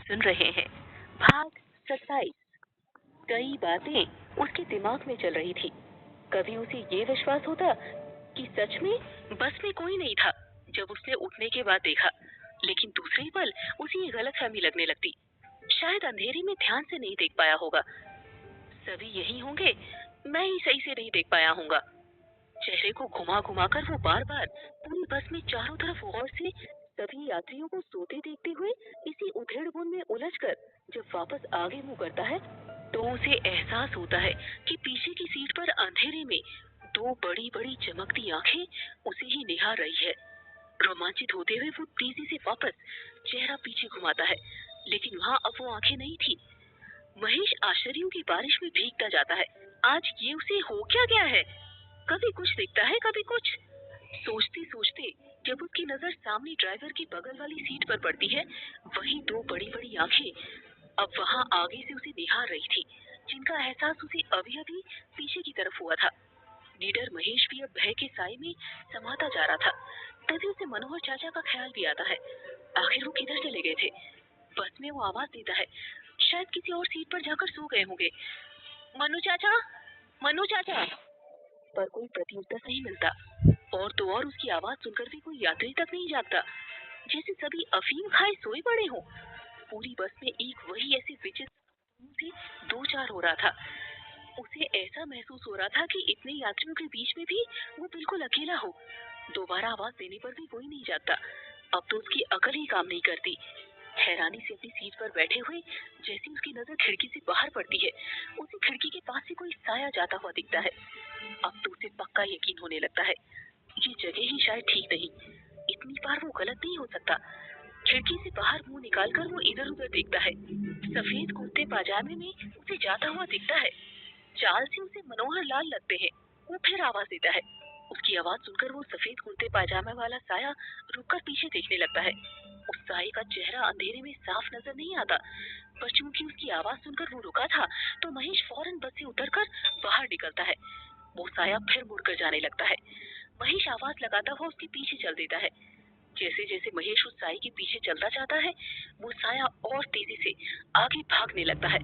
सुन रहे हैं भाग 27। कई बातें उसके दिमाग में चल रही थी। कभी उसे ये विश्वास होता कि सच में बस में कोई नहीं था जब उसने उठने के बाद देखा, लेकिन दूसरे ही पल उसे ये गलतफहमी लगने लगती। शायद अंधेरे में ध्यान से नहीं देख पाया होगा, सभी यही होंगे, मैं ही सही से नहीं देख पाया हूँगा। चेहरे को घुमा घुमा कर वो बार बार पूरी बस में चारों तरफ गौर से सभी यात्रियों को सोते देखते हुए इसी उधेड़-बुन में उलझकर जब वापस आगे मुंह करता है तो उसे एहसास होता है कि पीछे की सीट पर अंधेरे में दो बड़ी बड़ी चमकती आंखें उसे ही निहार रही है। रोमांचित होते हुए वो तेजी से वापस चेहरा पीछे घुमाता है, लेकिन वहाँ अब वो आंखें नहीं थी। महेश आश्चर्यों की बारिश में भीगता जाता है। आज ये उसे हो क्या गया है? कभी कुछ दिखता है, कभी कुछ। सोचते सोचते जब उसकी नजर सामने ड्राइवर की बगल वाली सीट पर पड़ती है, वही दो बड़ी बड़ी आंखें अब वहाँ आगे से उसे निहार रही थी, जिनका एहसास उसे अभी अभी पीछे की तरफ हुआ था। निडर महेश भी अब भय के साए में समाता जा रहा था। तभी उसे मनोहर चाचा का ख्याल भी आता है। आखिर वो किधर चले गए थे? बस में वो आवाज देता है, शायद किसी और सीट पर जाकर सो गए होंगे। मनु चाचा, मनु चाचा। पर कोई प्रत्युत्तर नहीं मिलता। और तो और उसकी आवाज सुनकर भी कोई यात्री तक नहीं जागता, जैसे सभी अफीम खाए सोए पड़े हों। पूरी बस में एक वही ऐसे विचित्र से दो चार हो रहा था। उसे ऐसा महसूस हो रहा था कि इतने यात्रियों के बीच में भी वो बिल्कुल अकेला हो। दोबारा आवाज देने पर भी कोई नहीं जागता। अब तो उसकी अकल ही काम नहीं करती। हैरानी से अपनी सीट पर बैठे हुए जैसे उसकी नजर खिड़की से बाहर पड़ती है, उसे खिड़की के पास से कोई साया जाता हुआ दिखता है। अब तो उसे पक्का यकीन होने लगता है, ये जगह ही शायद ठीक नहीं। इतनी बार वो गलत नहीं हो सकता। खिड़की से बाहर मुंह निकालकर वो इधर उधर देखता है। सफेद कुर्ते पाजामे में उसे जाता हुआ दिखता है। चाल से उसे मनोहर लाल लगते हैं। वो फिर आवाज देता है। उसकी आवाज सुनकर वो सफेद कुर्ते पाजामे वाला साया रुककर पीछे देखने लगता है। उस साये का चेहरा अंधेरे में साफ नजर नहीं आता, पर चूंकि उसकी आवाज सुनकर वो रुका था तो महेश फौरन बस से उतरकर बाहर निकलता है। वो साया फिर मुड़कर जाने लगता है। महेश आवाज लगाता हुआ उसके पीछे चल देता है। जैसे जैसे महेश उस साये के पीछे चलता जाता है, वो साया और तेजी से आगे भागने लगता है।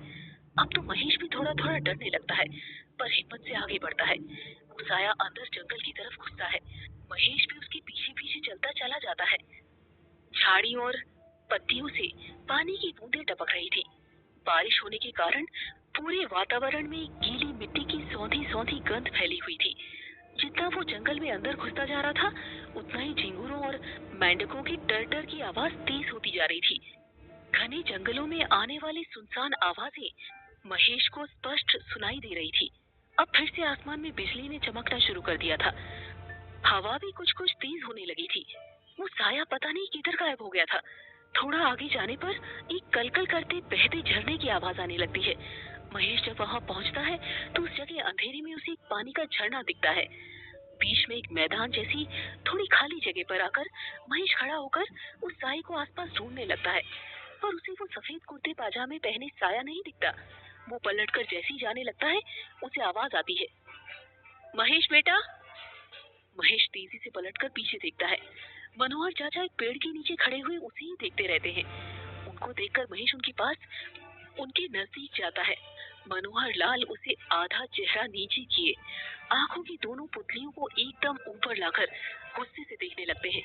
अब तो महेश भी थोड़ा थोड़ा डरने लगता है, पर हिम्मत से आगे बढ़ता है। वो साया अंदर जंगल की तरफ घुसता है। महेश भी उसके पीछे पीछे चलता चला जाता है। झाड़ी और पत्तियों से पानी की बूंदें टपक रही थी। बारिश होने के कारण पूरे वातावरण में गीली मिट्टी की सौंधी सौंधी गंध फैली हुई थी। जितना वो जंगल में अंदर घुसता जा रहा था, उतना ही झिंगुरों और मेंढकों की टर टर की आवाज तेज होती जा रही थी। घने जंगलों में आने वाली सुनसान आवाजें महेश को स्पष्ट सुनाई दे रही थी। अब फिर से आसमान में बिजली ने चमकना शुरू कर दिया था। हवा भी कुछ कुछ तेज होने लगी थी। वो साया पता नहीं किधर गायब हो गया था। थोड़ा आगे जाने पर एक कलकल करते बहते झरने की आवाज आने लगती है। महेश जब वहां पहुंचता है तो उस जगह अंधेरे में उसे एक पानी का झरना दिखता है। बीच में एक मैदान जैसी थोड़ी खाली जगह पर आकर महेश खड़ा होकर उस साये को आसपास ढूंढने लगता है, पर उसे वो सफेद कुर्ते पाजामे पहने साया नहीं दिखता। वो पलटकर जैसे ही जाने लगता है, उसे आवाज आती है, महेश बेटा। महेश तेजी से पलटकर पीछे देखता है। मनोहर चाचा एक पेड़ के नीचे खड़े हुए उसे ही देखते रहते हैं। उनको देखकर महेश उनके पास, उनके नजदीक जाता है। मनोहर लाल उसे आधा चेहरा नीचे किए आंखों की दोनों पुतलियों को एकदम ऊपर लाकर गुस्से से देखने लगते हैं।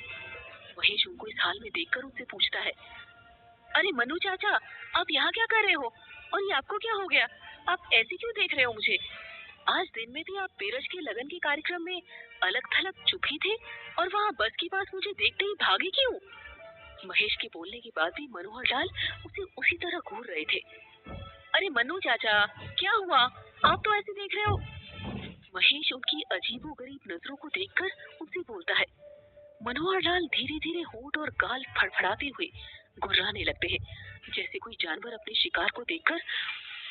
महेश उनको इस हाल में देखकर उनसे पूछता है, अरे मनु चाचा, आप यहाँ क्या कर रहे हो? और ये आपको क्या हो गया? आप ऐसे क्यों देख रहे हो मुझे? आज दिन में भी आप पेरज के लगन के कार्यक्रम में अलग थलग चुप ही थे, और वहाँ बस के पास मुझे देखते ही भागे क्यों? महेश के बोलने के बाद भी मनोहर लाल उसे उसी तरह घूर रहे थे। अरे मनु चाचा, क्या हुआ? आप तो ऐसे देख रहे हो। महेश उनकी अजीबोगरीब नजरों को देखकर उनसे बोलता है। मनोहर लाल धीरे धीरे होंठ और गाल फड़फड़ाते हुए गुर्राने लगते हैं, जैसे कोई जानवर अपने शिकार को देखकर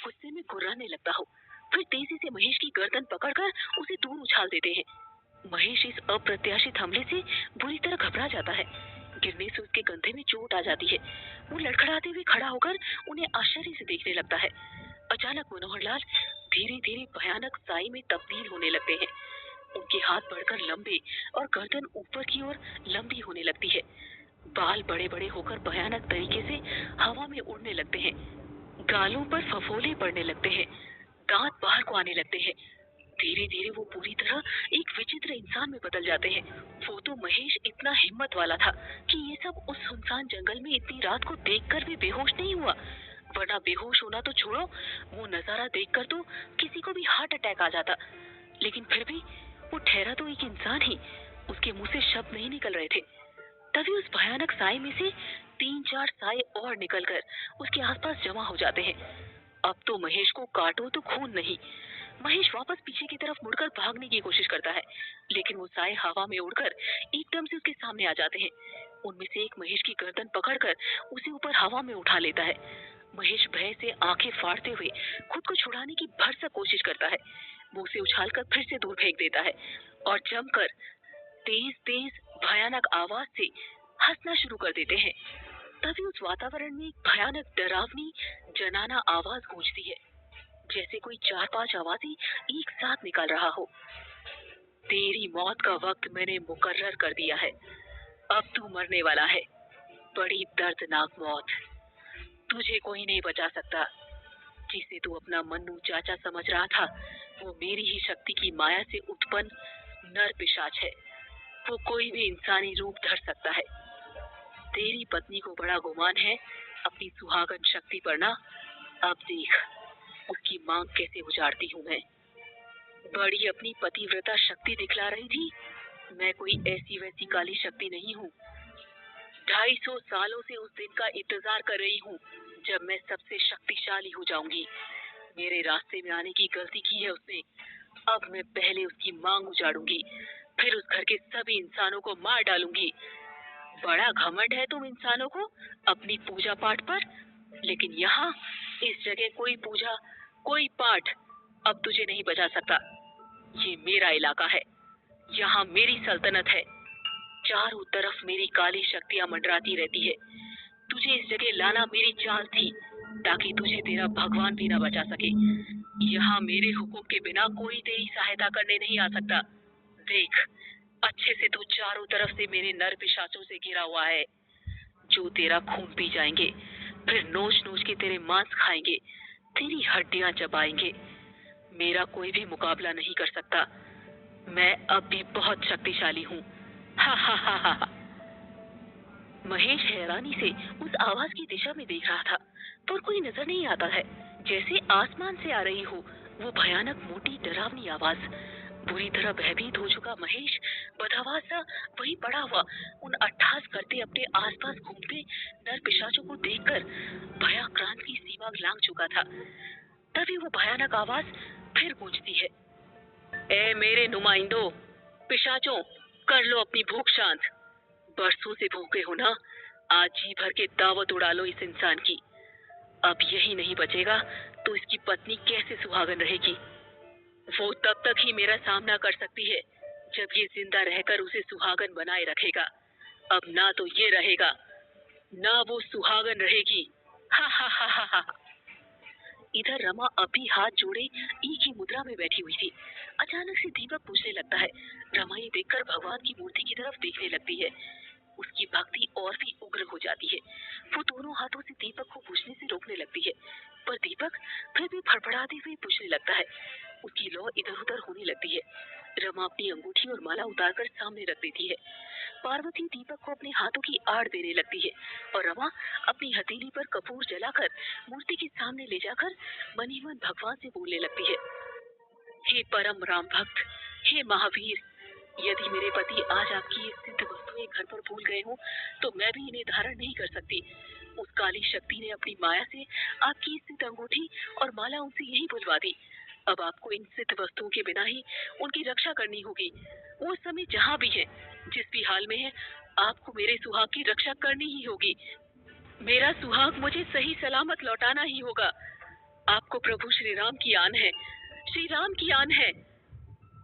गुस्से में गुर्राने लगता हो। फिर तेजी से महेश की गर्दन पकड़कर उसे दूर उछाल देते हैं। महेश इस अप्रत्याशित हमले से बुरी तरह घबरा जाता है। गिरने से उसके कंधे में चोट आ जाती है। वो लड़खड़ाते हुए खड़ा होकर उन्हें आश्चर्य से देखने लगता है। अचानक मनोहर लाल धीरे धीरे भयानक साई में तब्दील होने लगते हैं। उनके हाथ बढ़कर लंबे और गर्दन ऊपर की ओर लंबी होने लगती है। बाल बड़े बड़े होकर भयानक तरीके से हवा में उड़ने लगते हैं, गालों पर फफोले पड़ने लगते हैं, दांत बाहर को आने लगते हैं। धीरे धीरे वो पूरी तरह एक विचित्र इंसान में बदल जाते हैं। वो तो महेश इतना हिम्मत वाला था कि ये सब उस सुनसान जंगल में इतनी रात को देखकर भी बेहोश नहीं हुआ, वरना बेहोश होना तो छोड़ो, वो नजारा देखकर तो किसी को भी हार्ट अटैक आ जाता। लेकिन फिर भी वो ठहरा तो एक इंसान ही, उसके मुंह से शब्द नहीं निकल रहे थे। तभी उस भयानक साए में से 3-4 साए और निकलकर उसके आसपास जमा हो जाते हैं। अब तो महेश को काटो तो खून नहीं। महेश वापस पीछे की तरफ मुड़कर भागने की कोशिश करता है, लेकिन वो साए हवा में उड़कर एकदम से उसके सामने आ जाते हैं। उनमें से एक महेश की गर्दन पकड़कर उसे ऊपर हवा में उठा लेता है। महेश भय से आंखें फाड़ते हुए खुद को छुड़ाने की भरसक कोशिश करता है। वो उसे उछालकर फिर से दूर फेंक देता है और जमकर तेज तेज भयानक आवाज से हंसना शुरू कर देते हैं। तभी उस वातावरण में एक भयानक डरावनी जनाना आवाज गूंजती है, जैसे कोई 4-5 आवाजें एक साथ निकाल रहा हो। तेरी मौत का वक्त मैंने मुकर्रर कर दिया है, अब तू मरने वाला है। बड़ी दर्दनाक मौत, तुझे कोई नहीं बचा सकता। जिसे तू अपना मन्नू चाचा समझ रहा था, वो मेरी ही शक्ति की माया से उत्पन्न नर पिशाच है। वो कोई भी इंसानी रूप धर सकता है। तेरी पत्नी को बड़ा गुमान है अपनी सुहागन शक्ति पर ना, अब देख उसकी मांग कैसे उजाड़ती हूँ मैं। बड़ी अपनी पतिव्रता शक्ति दिखला रही थी, मैं कोई ऐसी वैसी काली शक्ति नहीं हूँ। 250 सालों से उस दिन का इंतजार कर रही हूँ जब मैं सबसे शक्तिशाली हो जाऊंगी। मेरे रास्ते में आने की गलती की है उसने, अब मैं पहले उसकी मांग उजाड़ूंगी, फिर उस घर के सभी इंसानों को मार डालूंगी। बड़ा घमंड है तुम इंसानों को अपनी पूजा पाठ पर, लेकिन यहाँ इस जगह कोई पूजा कोई पाठ अब तुझे नहीं बचा सकता। ये मेरा इलाका है, यहाँ मेरी सल्तनत है। चारों तरफ मेरी काली शक्तियां मंडराती रहती है। तुझे इस जगह लाना मेरी चाल थी, ताकि तुझे तेरा भगवान भी न बचा सके। यहाँ मेरे हुक्म के बिना कोई तेरी सहायता करने नहीं आ सकता। देख अच्छे से तू चारों तरफ से मेरे नर पिशाचों से घिरा हुआ है, जो तेरा खून पी जाएंगे, फिर नोच नोच के तेरे मांस खाएंगे, तेरी हड्डियां चबाएंगे। मेरा कोई भी मुकाबला नहीं कर सकता। मैं अब भी बहुत शक्तिशाली हूँ। हा हा हा हा हा। महेश हैरानी से उस आवाज की दिशा में देख रहा था, पर कोई नजर नहीं आता है, जैसे आसमान से आ रही हो वो भयानक मोटी डरावनी आवाज। बुरी तरह भयभीत हो चुका महेश बदहवास सा वही पड़ा हुआ उन अट्टहास करते अपने आसपास घूमते नर पिशाचों को देखकर भयाक्रांत की सीमा लांघ चुका था। तभी वो भयानक आवाज फिर गूंजती है, ए मेरे नुमाइंदों, पिशाचों, कर लो अपनी भूख शांत। बरसों से भूखे हो ना, आज जी भर के दावत उड़ा लो इस इंसान की। अब यही नहीं बचेगा तो इसकी पत्नी कैसे सुहागन रहेगी। वो तब तक ही मेरा सामना कर सकती है जब ये जिंदा रहकर उसे सुहागन बनाए रखेगा। अब ना तो ये रहेगा, ना वो सुहागन रहेगी। हा हा हा हा हा। इधर रमा अभी हाथ जोड़े एक ही मुद्रा में बैठी हुई थी। अचानक से दीपक पूछने लगता है। रमा ये देखकर भगवान की मूर्ति की तरफ देखने लगती है। उसकी भक्ति और भी उग्र हो जाती है। वो दोनों हाथों से दीपक को पूछने से रोकने लगती है, पर दीपक फिर भी फड़फड़ाते हुए पूछने लगता है। उसकी लौ इधर उधर होने लगती है। रमा अपनी अंगूठी और माला उतारकर सामने रख देती है। पार्वती दीपक को अपने हाथों की आड़ देने लगती है और रमा अपनी हथेली पर कपूर जलाकर मूर्ति के सामने ले जाकर मन ही मन भगवान से बोलने लगती है, हे परम राम भक्त, हे महावीर, यदि मेरे पति आज आपकी ये सिद्ध वस्तुएं घर पर भूल गए हो तो मैं भी इन्हें धारण नहीं कर सकती। उस काली शक्ति ने अपनी माया से आपकी इस सिद्ध अंगूठी और माला उनसे यही बुलवा दी। अब आपको इन सिद्ध वस्तुओं के बिना ही उनकी रक्षा करनी होगी। वो उस समय जहाँ भी है, जिस भी हाल में है, आपको मेरे सुहाग की रक्षा करनी ही होगी। मेरा सुहाग मुझे सही सलामत लौटाना ही होगा। आपको प्रभु श्री राम की आन है, श्री राम की आन है।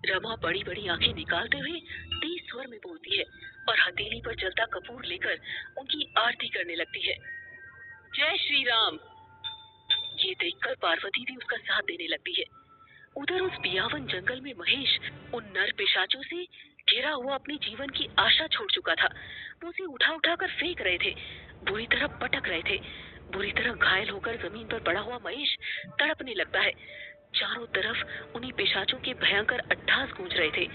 रमा बड़ी बड़ी आंखें निकालते हुए तेज स्वर में बोलती है और हथेली पर जलता कपूर लेकर उनकी आरती करने लगती है। जय श्री राम। ये देखकर पार्वती भी उसका साथ देने लगती है। उधर उस बियावन जंगल में महेश उन नर पिशाचों से घिरा हुआ अपने जीवन की आशा छोड़ चुका था। वो उसे उठा उठा कर फेंक रहे थे, बुरी तरह पटक रहे थे। बुरी तरह घायल होकर जमीन पर पड़ा हुआ महेश तड़पने लगता है। चारों तरफ उन्हीं पिशाचों के भयंकर अट्टहास गूंज रहे थे।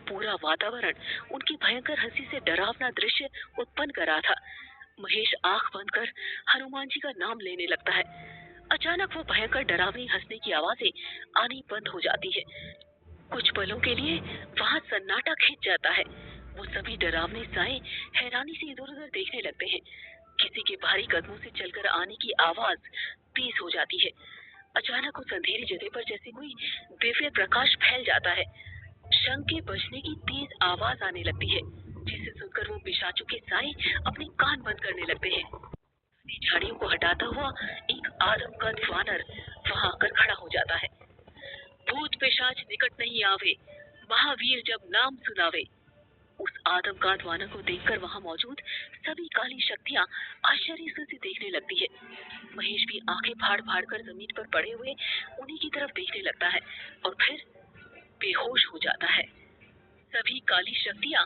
पूरा वातावरण उनकी भयंकर हंसी से डरावना दृश्य उत्पन्न कर रहा था। महेश आंख बंद कर हनुमान जी का नाम लेने लगता है। अचानक वो भयंकर डरावनी हंसने की आवाजें आनी बंद हो जाती है। कुछ पलों के लिए वहां सन्नाटा खिंच जाता है। वो सभी डरावने साए हैरानी से इधर उधर देखने लगते हैं। किसी के भारी कदमों से चलकर आने की आवाज तेज हो जाती है। अचानक उस अंधेरी जगह पर जैसे कोई दिव्य प्रकाश फैल जाता है। शंख के बजने की तेज आवाज आने लगती है, जिसे सुनकर वो पिशाचों के साए अपने कान बंद करने लगते हैं। अपनी झाड़ियों को हटाता हुआ एक आदमकद वानर वहां आकर खड़ा हो जाता है। भूत पिशाच निकट नहीं आवे, महावीर जब नाम सुनावे। उस आदमकांत वानर को देखकर वहां मौजूद सभी काली शक्तियां आश्चर्य से उसे देखने लगती है। महेश भी आंखें फाड़ फाड़ कर जमीन पर पड़े हुए उन्हीं की तरफ देखने लगता है और फिर बेहोश हो जाता है। सभी काली शक्तियां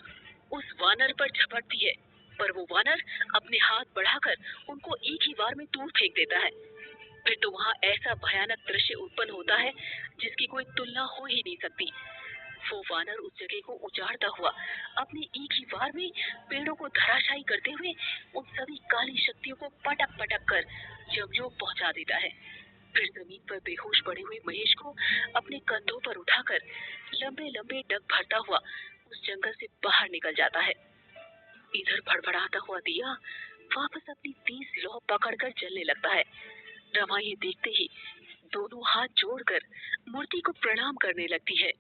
उस वानर पर झपटती है, पर वो वानर अपने हाथ बढ़ाकर उनको एक ही बार में दूर फेंक देता है। फिर तो वहां ऐसा भयानक दृश्य उत्पन्न होता है जिसकी कोई तुलना हो ही नहीं सकती। वो वानर उस जगह को उजाड़ता हुआ अपने एक ही बार में पेड़ों को धराशायी करते हुए उन सभी काली शक्तियों को पटक पटक कर यमलोक पहुंचा देता है। फिर जमीन पर बेहोश पड़े हुए महेश को अपने कंधों पर उठाकर लंबे लंबे डग भरता हुआ उस जंगल से बाहर निकल जाता है। इधर फड़फड़ाता हुआ दिया वापस अपनी तेज लौ पकड़कर जलने लगता है। रमा ये देखते ही दोनों हाथ जोड़कर मूर्ति को प्रणाम करने लगती है।